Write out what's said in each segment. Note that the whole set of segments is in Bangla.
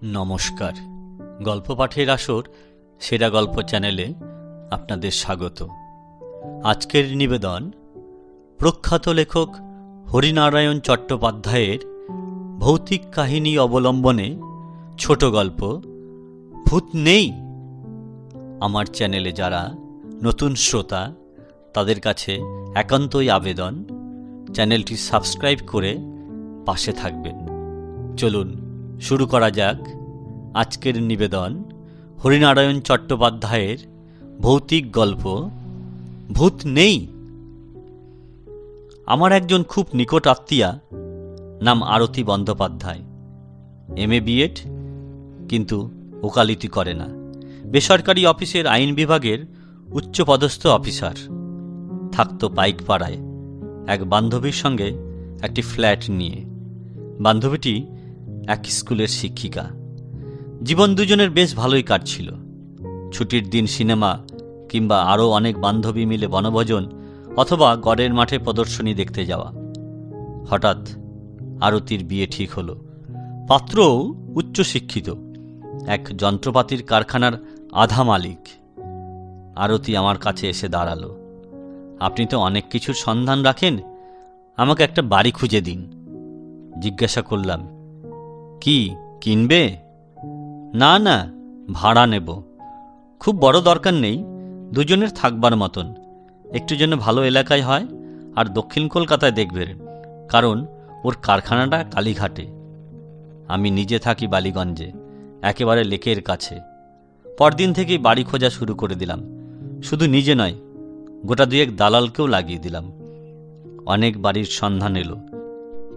নমস্কার। গল্প পাঠের আসর সেরা গল্প চ্যানেলে আপনাদের স্বাগত। আজকের নিবেদন প্রখ্যাত লেখক হরিনারায়ণ চট্টোপাধ্যায়ের ভৌতিক কাহিনী অবলম্বনে ছোট গল্প ভূত নেই। আমার চ্যানেলে যারা নতুন শ্রোতা তাদের কাছে একান্তই আবেদন, চ্যানেলটি সাবস্ক্রাইব করে পাশে থাকবেন। চলুন শুরু করা যাক আজকের নিবেদন হরিনারায়ণ চট্টোপাধ্যায়ের ভৌতিক গল্প ভূত নেই। আমার একজন খুব নিকট আত্মীয়া, নাম আরতি বন্দ্যোপাধ্যায়। MA BEd, কিন্তু ওকালতি করে না। বেসরকারি অফিসের আইন বিভাগের উচ্চপদস্থ অফিসার। থাকত পাইকপাড়ায় এক বান্ধবীর সঙ্গে একটি ফ্ল্যাট নিয়ে। বান্ধবীটি এক স্কুলের শিক্ষিকা। জীবন দুজনের বেশ ভালোই কাটছিল। ছুটির দিন সিনেমা কিংবা আরও অনেক বান্ধবী মিলে বনভোজন অথবা গড়ের মাঠে প্রদর্শনী দেখতে যাওয়া। হঠাৎ আরতির বিয়ে ঠিক হলো। পাত্রও উচ্চশিক্ষিত, এক যন্ত্রপাতির কারখানার আধা মালিক। আরতি আমার কাছে এসে দাঁড়ালো। আপনি তো অনেক কিছুর সন্ধান রাখেন, আমাকে একটা বাড়ি খুঁজে দিন। জিজ্ঞাসা করলাম, কি কিনবে? না না, ভাড়া নেব। খুব বড় দরকার নেই, দুজনের থাকবার মতন। একটু যেন ভালো এলাকায় হয়, আর দক্ষিণ কলকাতায় দেখবেন, কারণ ওর কারখানাটা কালীঘাটে। আমি নিজে থাকি বালিগঞ্জে, একেবারে লেকের কাছে। পরদিন থেকেই বাড়ি খোঁজা শুরু করে দিলাম। শুধু নিজে নয়, গোটা দুয়েক দালালকেও লাগিয়ে দিলাম। অনেক বাড়ির সন্ধান এলো।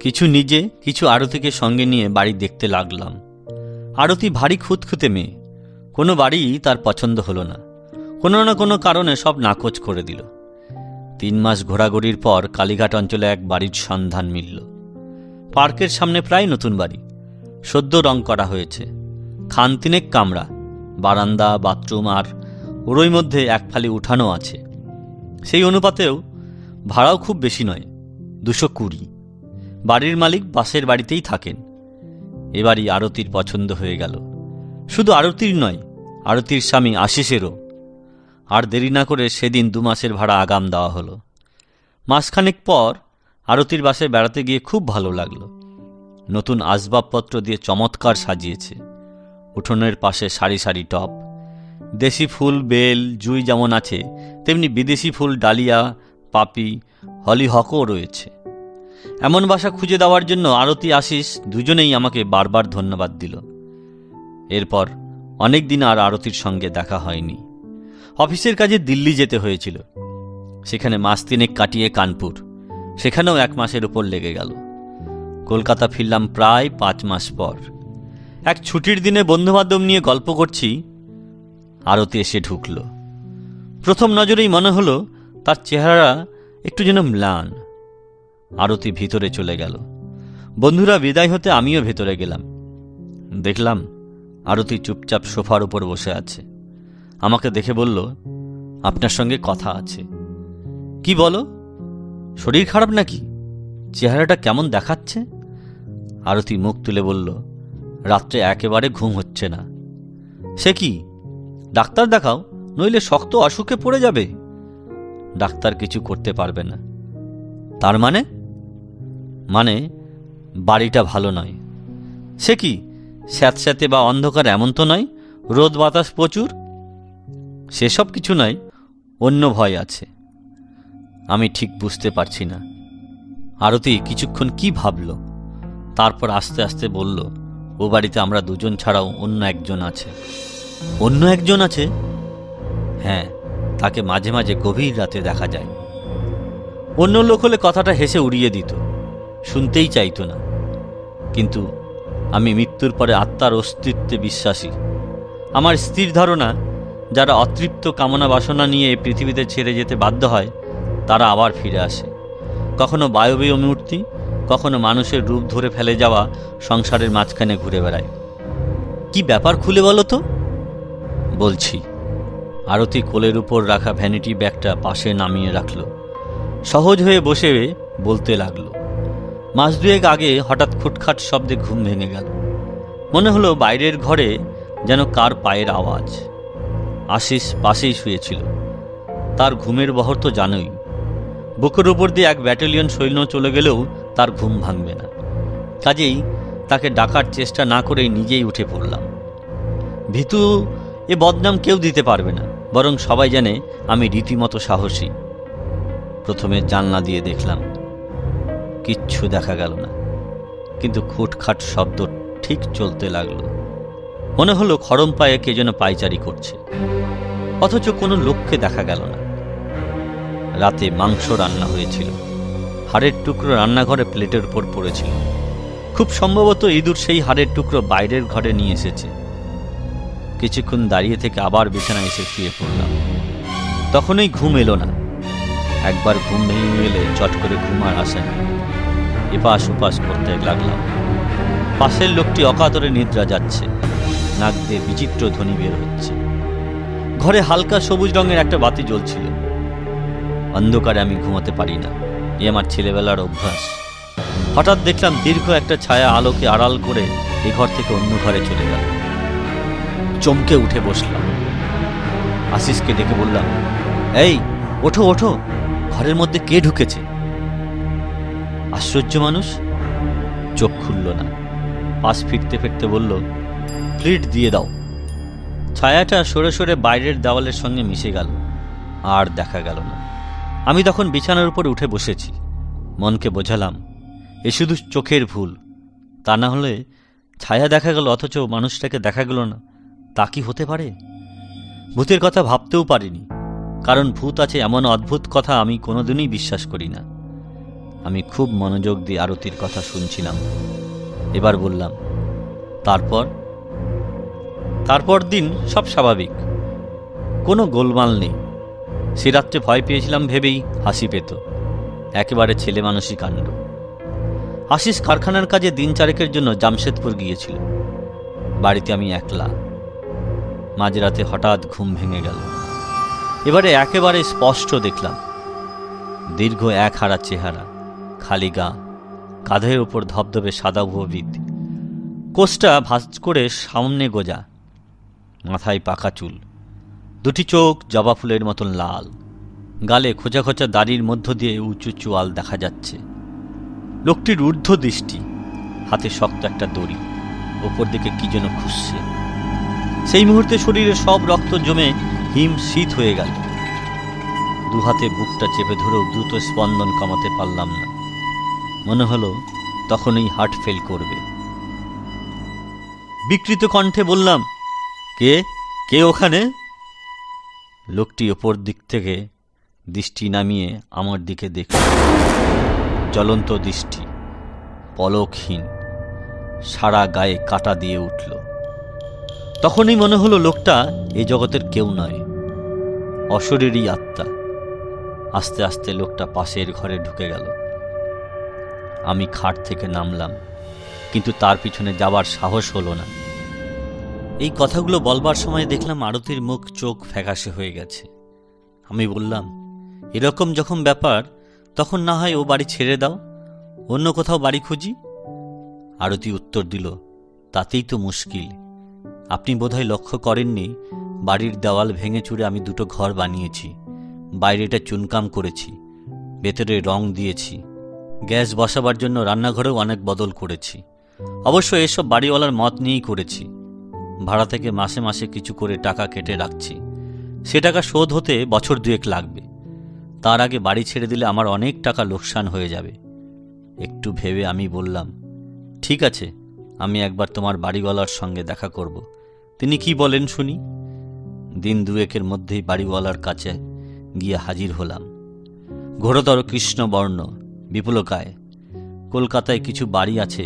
কিছু নিজে, কিছু আরতিকে সঙ্গে নিয়ে বাড়ি দেখতে লাগলাম। আরতি ভারী খুঁতখুঁতে মেয়ে। কোনো বাড়ি তার পছন্দ হলো না। কোনো না কোনো কারণে সব নাকচ করে দিল। 3 মাস ঘোরাঘুরির পর কালীঘাট অঞ্চলে এক বাড়ির সন্ধান মিলল। পার্কের সামনে প্রায় নতুন বাড়ি, সদ্য রং করা হয়েছে। খান 3 কামরা, বারান্দা, বাথরুম, আর ওরই মধ্যে এক ফালি উঠানো আছে। সেই অনুপাতেও ভাড়াও খুব বেশি নয়, 220। বাড়ির মালিক পাশের বাড়িতেই থাকেন। এবারই আরতির পছন্দ হয়ে গেল। শুধু আরতির নয়, আরতির স্বামী আশিসেরও। আর দেরি না করে সেদিন 2 মাসের ভাড়া আগাম দেওয়া হলো। মাসখানেক পর আরতির বাসায় বেড়াতে গিয়ে খুব ভালো লাগলো। নতুন আসবাবপত্র দিয়ে চমৎকার সাজিয়েছে। উঠোনের পাশে সারি সারি টব। দেশি ফুল, বেল, জুঁই যেমন আছে, তেমনি বিদেশি ফুল, ডালিয়া, পাপি, হলিহকও রয়েছে। এমন বাসা খুঁজে দেওয়ার জন্য আরতি, আশিস দুজনেই আমাকে বারবার ধন্যবাদ দিল। এরপর অনেক দিন আর আরতির সঙ্গে দেখা হয়নি। অফিসের কাজে দিল্লি যেতে হয়েছিল। সেখানে মাস 3 কাটিয়ে কানপুর, সেখানেও 1 মাসের উপর লেগে গেল। কলকাতা ফিরলাম প্রায় 5 মাস পর। এক ছুটির দিনে বন্ধুবান্ধব নিয়ে গল্প করছি, আরতি এসে ঢুকল। প্রথম নজরেই মনে হলো তার চেহারা একটু যেন ম্লান। আরতি ভিতরে চলে গেল। বন্ধুরা বিদায় হতে আমিও ভেতরে গেলাম। দেখলাম আরতি চুপচাপ সোফার উপর বসে আছে। আমাকে দেখে বলল, আপনার সঙ্গে কথা আছে। কি বলো? শরীর খারাপ নাকি? চেহারাটা কেমন দেখাচ্ছে? আরতি মুখ তুলে বলল, রাত্রে একেবারে ঘুম হচ্ছে না। সে কি? ডাক্তার দেখাও, নইলে শক্ত অসুখে পড়ে যাবে। ডাক্তার কিছু করতে পারবে না। তার মানে? মানে বাড়িটা ভালো নয়। সে কি? স্যাঁতস্যাঁতে বা অন্ধকার এমন তো নয়, রোদ বাতাস প্রচুর। সেসব কিছু নয়, অন্য ভয় আছে। আমি ঠিক বুঝতে পারছি না। আরতি কিছুক্ষণ কি ভাবল, তারপর আস্তে আস্তে বলল, ও বাড়িতে আমরা দুজন ছাড়াও অন্য একজন আছে। অন্য একজন আছে? হ্যাঁ, তাকে মাঝে মাঝে গভীর রাতে দেখা যায়। অন্য লোক হলে কথাটা হেসে উড়িয়ে দিত, শুনতেই চাইতো না। কিন্তু আমি মৃত্যুর পরে আত্মার অস্তিত্বে বিশ্বাসী। আমার স্থির ধারণা, যারা অতৃপ্ত কামনা বাসনা নিয়ে এই পৃথিবীতে ছেড়ে যেতে বাধ্য হয়, তারা আবার ফিরে আসে। কখনো বায়বীয় মূর্তি, কখনো মানুষের রূপ ধরে ফেলে যাওয়া সংসারের মাঝখানে ঘুরে বেড়ায়। কি ব্যাপার খুলে বলো তো? বলছি। আরতি কোলের উপর রাখা ভ্যানিটি ব্যাগটা পাশে নামিয়ে রাখল। সহজ হয়ে বসে বলতে লাগলো, মাস 2 আগে হঠাৎ খুটখাট শব্দে ঘুম ভেঙে গেল। মনে হলো বাইরের ঘরে যেন কার পায়ের আওয়াজ। আশিস পাশেই শুয়েছিল। তার ঘুমের বহর তো জানোই, বুকের উপর দিয়ে 1 ব্যাটালিয়ন সৈন্য চলে গেলেও তার ঘুম ভাঙবে না। কাজেই তাকে ডাকার চেষ্টা না করেই নিজেই উঠে পড়লাম। ভীতু এ বদনাম কেউ দিতে পারবে না, বরং সবাই জানে আমি রীতিমতো সাহসী। প্রথমে জানলা দিয়ে দেখলাম, কিচ্ছু দেখা গেল না, কিন্তু খুটখাট শব্দ ঠিক চলতে লাগলো। মনে হলো খড়ম পায়ে কে যেন পায়চারি করছে, অথচ কোনো লোককে দেখা গেল না। রাতে মাংস রান্না হয়েছিল, হাড়ের টুকরো রান্নাঘরে প্লেটের উপর পড়েছিল। খুব সম্ভবত ইঁদুর সেই হাড়ের টুকরো বাইরের ঘরে নিয়ে এসেছে। কিছুক্ষণ দাঁড়িয়ে থেকে আবার বিছানায় এসে শুয়ে পড়লাম। তখনই ঘুম এলো না। একবার ঘুম ভেঙে গেলে চট করে ঘুম আর আসে না। এপাশ ওপাশ করতে লাগলাম। পাশের লোকটি অকাতরে নিদ্রা যাচ্ছে, নাক দিয়ে বিচিত্র ধ্বনি বের হচ্ছে। ঘরে হালকা সবুজ রঙের একটা বাতি জ্বলছিল। অন্ধকারে আমি ঘুমাতে পারি না, এ আমার ছেলেবেলার অভ্যাস। হঠাৎ দেখলাম দীর্ঘ একটা ছায়া আলোকে আড়াল করে এ ঘর থেকে অন্য ঘরে চলে গেল। চমকে উঠে বসলাম। আশিসকে ডেকে বললাম, এই ওঠো ওঠো, ঘরের মধ্যে কে ঢুকেছে? আশ্চর্য মানুষ, চোখ খুলল না। পাশ ফিরতে ফিরতে বলল, প্লিট দিয়ে দাও। ছায়াটা সরে সরে বাইরের দেওয়ালের সঙ্গে মিশে গেল, আর দেখা গেল না। আমি তখন বিছানার উপর উঠে বসেছি। মনকে বোঝালাম, এ শুধু চোখের ভুল। তা না হলে ছায়া দেখা গেল অথচ মানুষটাকে দেখা গেল না, তা কি হতে পারে? ভূতের কথা ভাবতেও পারিনি, কারণ ভূত আছে এমন অদ্ভুত কথা আমি কোনোদিনই বিশ্বাস করি না। আমি খুব মনোযোগ দিয়ে আরতির কথা শুনছিলাম। এবার বললাম, তারপর দিন সব স্বাভাবিক, কোনো গোলমাল নেই। সে রাত্রে ভয় পেয়েছিলাম ভেবেই হাসি পেত। একেবারে ছেলে মানুষই কাণ্ড। আশিস কারখানার কাজে দিন 4 জন্য জামশেদপুর গিয়েছিল। বাড়িতে আমি একলা। মাঝরাতে হঠাৎ ঘুম ভেঙে গেল। এবারে একেবারে স্পষ্ট দেখলাম দীর্ঘ 1 হারা চেহারা, খালি গা, কাঁধের ওপর ধবধবে সাদা ভবিত, কোষটা ভাঁজ করে সামনে গোজা, মাথায় পাকা চুল, 2টি চোখ জবা ফুলের মতন লাল, গালে খোঁচা খোঁচা দাড়ির মধ্য দিয়ে উঁচু চোয়াল দেখা যাচ্ছে। লোকটির ঊর্ধ্ব দৃষ্টি, হাতে শক্ত একটা দড়ি, ওপর দিকে কি যেন খুঁজছে। সেই মুহূর্তে শরীরে সব রক্ত জমে হিম শীত হয়ে গেল। 2 হাতে বুকটা চেপে ধরেও দ্রুত স্পন্দন কমাতে পারলাম না। মনে হলো তখনই হার্ট ফেল করবে। বিকৃত কণ্ঠে বললাম, কে ওখানে? লোকটি ওপর দিক থেকে দৃষ্টি নামিয়ে আমার দিকে দেখল। জ্বলন্ত দৃষ্টি, পলকহীন, সারা গায়ে কাটা দিয়ে উঠল। তখনই মনে হলো লোকটা এ জগতের কেউ নয়, অশরীরী আত্মা। আস্তে আস্তে লোকটা পাশের ঘরে ঢুকে গেল। আমি খাট থেকে নামলাম, কিন্তু তার পিছনে যাবার সাহস হলো না। এই কথাগুলো বলবার সময় দেখলাম আরতির মুখ চোখ ফ্যাকাশে হয়ে গেছে। আমি বললাম, এরকম যখন ব্যাপার তখন না হয় ও বাড়ি ছেড়ে দাও, অন্য কোথাও বাড়ি খুঁজি। আরতি উত্তর দিল, তাতেই তো মুশকিল। আপনি বোধহয় লক্ষ্য করেননি, বাড়ির দেওয়াল ভেঙে চুরে আমি 2টো ঘর বানিয়েছি। বাইরেটা চুনকাম করেছি, ভেতরে রং দিয়েছি, গ্যাস বসাবার জন্য রান্নাঘরেও অনেক বদল করেছি। অবশ্য এসব বাড়িওয়ালার মত নিয়েই করেছি। ভাড়া থেকে মাসে মাসে কিছু করে টাকা কেটে রাখছি। সে টাকা শোধ হতে বছর 2 লাগবে। তার আগে বাড়ি ছেড়ে দিলে আমার অনেক টাকা লোকসান হয়ে যাবে। একটু ভেবে আমি বললাম, ঠিক আছে, আমি একবার তোমার বাড়িওয়ালার সঙ্গে দেখা করব। তিনি কি বলেন শুনি। দিন 2 মধ্যেই বাড়িওয়ালার কাছে গিয়ে হাজির হলাম। ঘোরতর কৃষ্ণবর্ণ, বিপুলকায়। কলকাতায় কিছু বাড়ি আছে,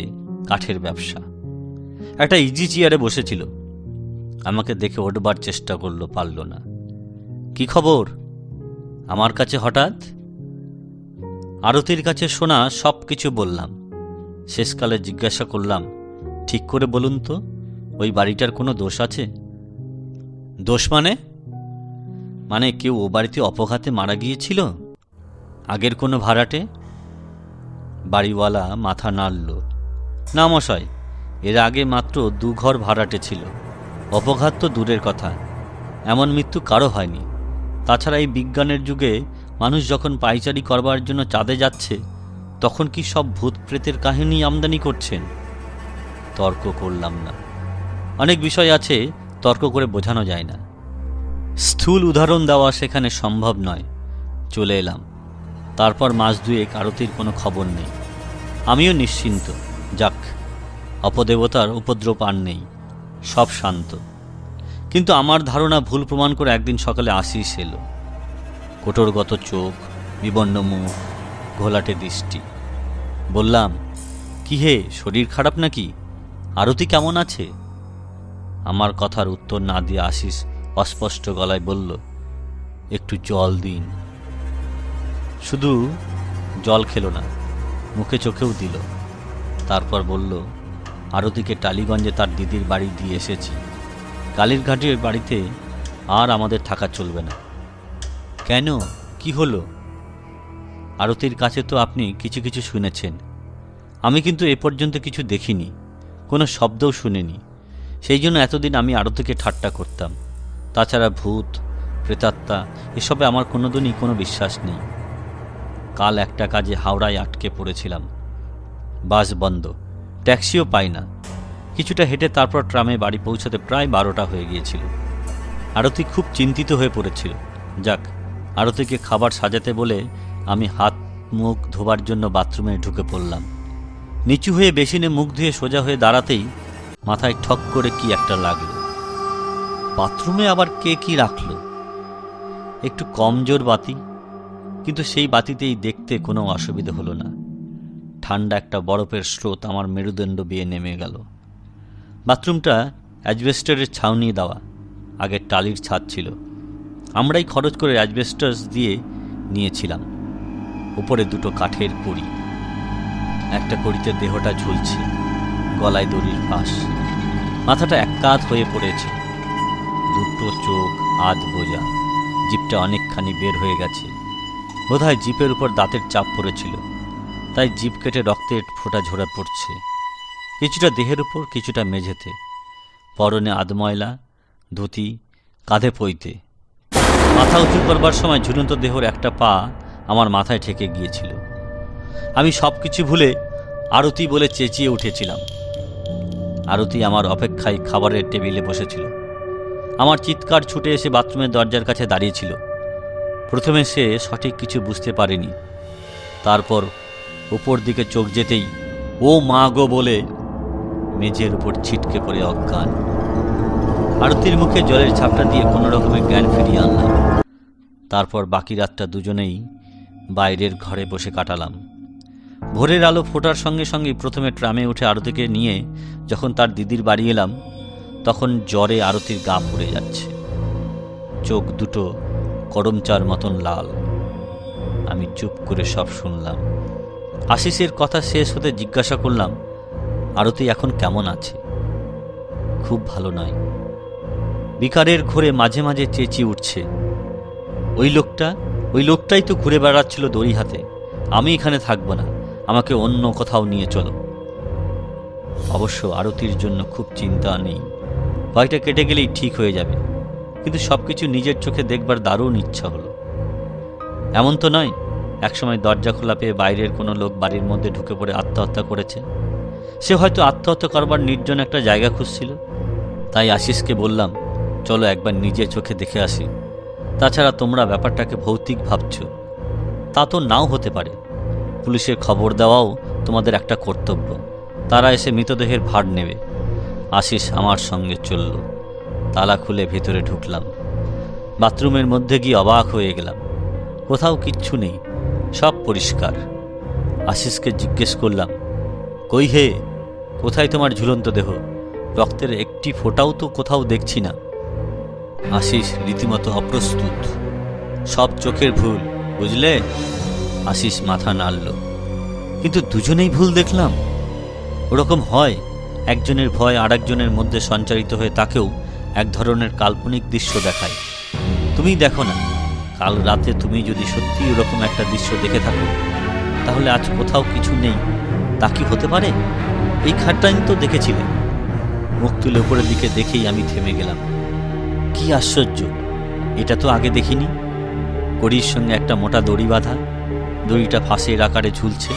কাঠের ব্যবসা। একটা ইজি চেয়ারে বসেছিল। আমাকে দেখে ওঠবার চেষ্টা করলো, পারল না। কি খবর আমার কাছে হঠাৎ? আরতির কাছে শোনা সব কিছু বললাম। শেষকালে জিজ্ঞাসা করলাম, ঠিক করে বলুন তো, ওই বাড়িটার কোনো দোষ আছে? দোষ মানে কেউ ও বাড়িতে অপঘাতে মারা গিয়েছিল? আগের কোনো ভাড়াটে? বাড়িওয়ালা মাথা নাড়ল। না মশাই, এর আগে মাত্র 2 ঘর ভাড়াটে ছিল। অপঘাত তো দূরের কথা, এমন মৃত্যু কারো হয়নি। তাছাড়া এই বিজ্ঞানের যুগে মানুষ যখন পাইচারি করবার জন্য চাঁদে যাচ্ছে, তখন কি সব ভূত প্রেতের কাহিনী আমদানি করছেন? তর্ক করলাম না। অনেক বিষয় আছে তর্ক করে বোঝানো যায় না। স্থূল উদাহরণ দেওয়া সেখানে সম্ভব নয়। চলে এলাম। তারপর মাস দুয়েক আরতির কোনো খবর নেই। আমিও নিশ্চিন্ত, যাক, অপদেবতার উপদ্রব আর নেই, সব শান্ত। কিন্তু আমার ধারণা ভুল প্রমাণ করে একদিন সকালে আশিস এলো। কোটরগত চোখ, বিবর্ণ মুখ, ঘোলাটে দৃষ্টি। বললাম, কি হে, শরীর খারাপ নাকি? আরতি কেমন আছে? আমার কথার উত্তর না দিয়ে আশিস অস্পষ্ট গলায় বলল, একটু জল দিন। শুধু জল খেলো না, মুখে চোখেও দিল। তারপর বলল, আরতিকে টালিগঞ্জে তার দিদির বাড়ি দিয়ে এসেছি। কালীরঘাটের বাড়িতে আর আমাদের থাকা চলবে না। কেন, কি হলো? আরতির কাছে তো আপনি কিছু কিছু শুনেছেন, আমি কিন্তু এ পর্যন্ত কিছু দেখিনি, কোনো শব্দও শুনিনি। সেই জন্য এতদিন আমি আরতিকে ঠাট্টা করতাম। তাছাড়া ভূত, প্রেতাত্মা এসবে আমার কোনোদিনই কোনো বিশ্বাস নেই। কাল একটা কাজে হাওড়ায় আটকে পড়েছিলাম। বাস বন্ধ, ট্যাক্সিও পাই না। কিছুটা হেঁটে তারপর ট্রামে বাড়ি পৌঁছাতে প্রায় 12টা হয়ে গিয়েছিল। আরতি খুব চিন্তিত হয়ে পড়েছিল। যাক, আরতিকে খাবার সাজাতে বলে আমি হাত মুখ ধোবার জন্য বাথরুমে ঢুকে পড়লাম। নিচু হয়ে বেসিনে মুখ ধুয়ে সোজা হয়ে দাঁড়াতেই মাথায় ঠক করে কি একটা লাগলো। বাথরুমে আবার কে কি রাখলো? একটু কমজোর বাতি, কিন্তু সেই বাতিতেই দেখতে কোনো অসুবিধা হলো না। ঠান্ডা একটা বরফের স্রোত আমার মেরুদণ্ড বেয়ে নেমে গেল। বাথরুমটা অ্যাজবেস্টারের ছাউনি দেওয়া, আগের টালির ছাদ ছিল। আমরাই খরচ করে অ্যাজবেস্টার্স দিয়ে নিয়েছিলাম। উপরে 2টো কাঠের কড়ি, একটা কড়িতে দেহটা ঝুলছে, গলায় দড়ির ফাঁস, মাথাটা এককাত হয়ে পড়েছে, 2টো চোখ আধ বোঝা, জিভটা অনেকখানি বের হয়ে গেছে। বোধহয় জিভের উপর দাঁতের চাপ পড়েছিল, তাই জিভ কেটে রক্তের ফোঁটা ঝরে পড়ছে, কিছুটা দেহের উপর, কিছুটা মেঝেতে। পরনে আধময়লা ধুতি, কাঁধে পইতে। মাথা উঁচু করবার সময় ঝুলন্ত দেহর একটা পা আমার মাথায় ঠেকে গিয়েছিল। আমি সব কিছু ভুলে আরতি বলে চেঁচিয়ে উঠেছিলাম। আরতি আমার অপেক্ষায় খাবারের টেবিলে বসেছিল। আমার চিৎকার ছুটে এসে বাথরুমের দরজার কাছে দাঁড়িয়েছিল। প্রথমে সে সঠিক কিছু বুঝতে পারেনি। তারপর উপর দিকে চোখ যেতেই ও মা গো বলে মেঝের উপর ছিটকে পড়ে অজ্ঞান। আরতির মুখে জলের ছাপটা দিয়ে কোনো রকমের জ্ঞান ফিরিয়ে আনলাম। তারপর বাকি রাতটা দুজনেই বাইরের ঘরে বসে কাটালাম। ভোরের আলো ফোটার সঙ্গে সঙ্গেই প্রথমে ট্রামে উঠে আরতিকে নিয়ে যখন তার দিদির বাড়ি এলাম, তখন জ্বরে আরতির গা পুড়ে যাচ্ছে, চোখ দুটো করমচার মতন লাল। আমি চুপ করে সব শুনলাম। আশিসের কথা শেষ হতে জিজ্ঞাসা করলাম, আরতি এখন কেমন আছে? খুব ভালো নয়। বিকারের ঘোরে মাঝে মাঝে চেঁচিয়ে উঠছে, ওই লোকটাই তো ঘুরে বেড়াচ্ছিল দড়ি হাতে। আমি এখানে থাকবো না, আমাকে অন্য কোথাও নিয়ে চলো। অবশ্য আরতির জন্য খুব চিন্তা নেই, ভয়টা কেটে গেলেই ঠিক হয়ে যাবে। কিন্তু সবকিছু নিজের চোখে দেখবার দারুণ ইচ্ছা হলো। এমন তো নয় একসময় দরজা খোলা পেয়ে বাইরের কোনো লোক বাড়ির মধ্যে ঢুকে পড়ে আত্মহত্যা করেছে। সে হয়তো আত্মহত্যা করবার নির্জন একটা জায়গা খুঁজছিল। তাই আশিসকে বললাম, চলো একবার নিজের চোখে দেখে আসি। তাছাড়া তোমরা ব্যাপারটাকে ভৌতিক ভাবছ, তা তো নাও হতে পারে। পুলিশের খবর দেওয়াও তোমাদের একটা কর্তব্য। তারা এসে মৃতদেহের ভার নেবে। আশিস আমার সঙ্গে চলল। তালা খুলে ভেতরে ঢুকলাম। বাথরুমের মধ্যে গিয়ে অবাক হয়ে গেলাম। কোথাও কিচ্ছু নেই, সব পরিষ্কার। আশিসকে জিজ্ঞেস করলাম, কই হে, কোথায় তোমার ঝুলন্ত দেহ? রক্তের একটি ফোঁটাও তো কোথাও দেখছি না। আশিস রীতিমতো অপ্রস্তুত। সব চোখের ভুল, বুঝলে? আশিস মাথা নাড়ল। কিন্তু দুজনেই ভুল দেখলাম। ওরকম হয়, একজনের ভয় আর একজনের মধ্যে সঞ্চারিত হয়ে তাকেও এক ধরনের কাল্পনিক দৃশ্য দেখায়। তুমি দেখো না, কাল রাতে তুমি যদি সত্যি ওরকম একটা দৃশ্য দেখে থাকো, তাহলে আজ কোথাও কিছু নেই, তা কি হতে পারে? এই খাটটাই তো দেখেছিলেন। মুখ তুলে উপরের দিকে দেখেই আমি থেমে গেলাম। কি আশ্চর্য, এটা তো আগে দেখিনি। কড়ির সঙ্গে একটা মোটা দড়ি বাঁধা, দড়িটা ফাঁসের আকারে ঝুলছে।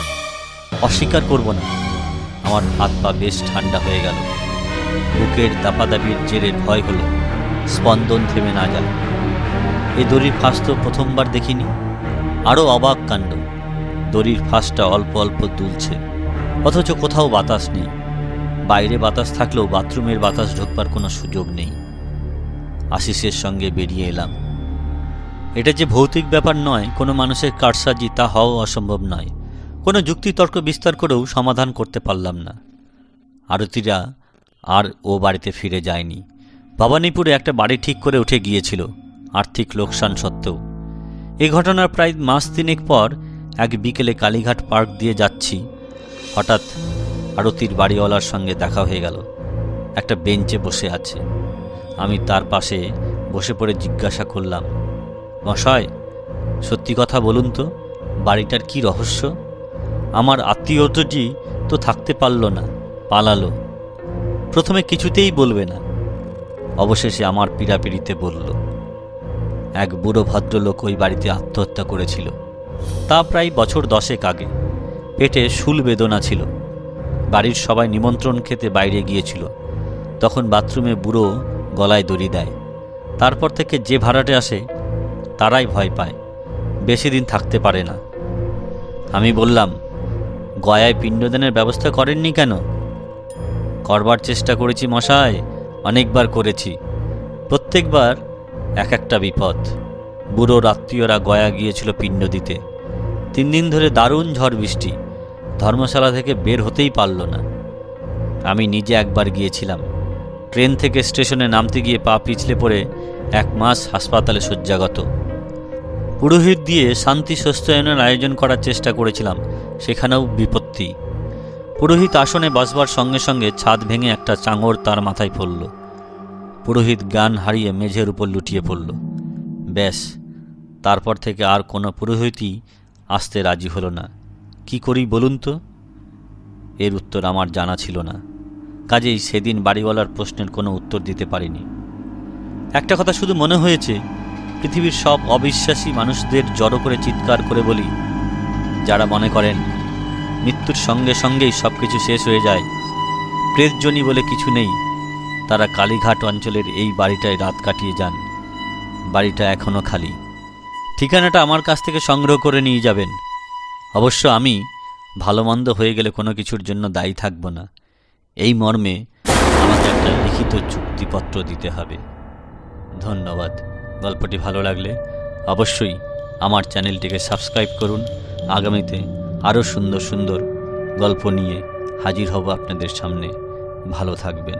অস্বীকার করব না, আমার হাত পা বেশ ঠান্ডা হয়ে গেল। বুকের দাপাদাপির জেরে ভয় হলো স্পন্দন থেমে না যায়। এই দড়ির ফাঁস তো প্রথমবার দেখিনি। আরও অবাক কাণ্ড, দড়ির ফাঁসটা অল্প অল্প দুলছে, অথচ কোথাও বাতাস নেই। বাইরে বাতাস থাকলেও বাথরুমের বাতাস ঢোকবার কোনো সুযোগ নেই। আশিসের সঙ্গে বেরিয়ে এলাম। এটা যে ভৌতিক ব্যাপার নয়, কোনো মানুষের কারসাজি, তা হওয়া অসম্ভব নয়। কোনো যুক্তিতর্ক বিস্তার করেও সমাধান করতে পারলাম না। আরতিরা আর ও বাড়িতে ফিরে যায়নি। ভবানীপুরে একটা বাড়ি ঠিক করে উঠে গিয়েছিল আর্থিক লোকসান সত্ত্বেও। এ ঘটনার প্রায় মাস তিনেক পর এক বিকেলে কালীঘাট পার্ক দিয়ে যাচ্ছি, হঠাৎ আরতির বাড়িওয়ালার সঙ্গে দেখা হয়ে গেল। একটা বেঞ্চে বসে আছে। আমি তার পাশে বসে পড়ে জিজ্ঞাসা করলাম, মশাই, সত্যি কথা বলুন তো, বাড়িটার কি রহস্য? আমার আত্মীয়টি তো থাকতে পারল না, পালালো। প্রথমে কিছুতেই বলবে না, অবশেষে আমার পীড়াপিড়িতে বলল। এক বুড়ো ভদ্রলোক ওই বাড়িতে আত্মহত্যা করেছিল, তা প্রায় বছর 10 আগে। পেটে শুল বেদনা ছিল। বাড়ির সবাই নিমন্ত্রণ খেতে বাইরে গিয়েছিল। তখন বাথরুমে বুড়ো গলায় দড়ি দেয়। তারপর থেকে যে ভাড়াটে আসে তারাই ভয় পায়, বেশি দিন থাকতে পারে না। আমি বললাম, গয়ায় পিণ্ডদানের ব্যবস্থা করেননি কেন? করবার চেষ্টা করেছি মশাই, অনেকবার করেছি। প্রত্যেকবার এক একটা বিপদ। বুড়োর আত্মীয়রা গয়া গিয়েছিল পিণ্ড দিতে। 3 দিন ধরে দারুণ ঝড় বৃষ্টি, ধর্মশালা থেকে বের হতেই পারল না। আমি নিজে একবার গিয়েছিলাম। ট্রেন থেকে স্টেশনে নামতে গিয়ে পা পিছলে পড়ে 1 মাস হাসপাতালে শয্যাগত। পুরোহিত দিয়ে শান্তি স্বস্তায়নের আয়োজন করার চেষ্টা করেছিলাম, সেখানেও বিপত্তি। পুরোহিত আসনে বসবার সঙ্গে সঙ্গে ছাদ ভেঙে একটা চাঙড় তার মাথায় পড়ল। পুরোহিত জ্ঞান হারিয়ে মেঝের উপর লুটিয়ে পড়ল। ব্যাস, তারপর থেকে আর কোনো পুরোহিতই আসতে রাজি হলো না। কি করি বলুন তো? এর উত্তর আমার জানা ছিল না, কাজেই সেদিন বাড়িওয়ালার প্রশ্নের কোনো উত্তর দিতে পারিনি। একটা কথা শুধু মনে হয়েছে, পৃথিবীর সব অবিশ্বাসী মানুষদের জড়ো করে চিৎকার করে বলি, যারা মনে করেন মৃত্যুর সঙ্গে সঙ্গেই সব কিছু শেষ হয়ে যায়, প্রেতজনী বলে কিছু নেই, তারা কালীঘাট অঞ্চলের এই বাড়িটায় রাত কাটিয়ে যান। বাড়িটা এখনও খালি। ঠিকানাটা আমার কাছ থেকে সংগ্রহ করে নিয়ে যাবেন। অবশ্য আমি ভালো মন্দ হয়ে গেলে কোনো কিছুর জন্য দায়ী থাকব না, এই মর্মে আমাকে একটা লিখিত চুক্তিপত্র দিতে হবে। ধন্যবাদ। গল্পটি ভালো লাগলে অবশ্যই আমার চ্যানেলটিকে সাবস্ক্রাইব করুন। আগামীতে আরও সুন্দর সুন্দর গল্প নিয়ে হাজির হব আপনাদের সামনে। ভালো থাকবেন।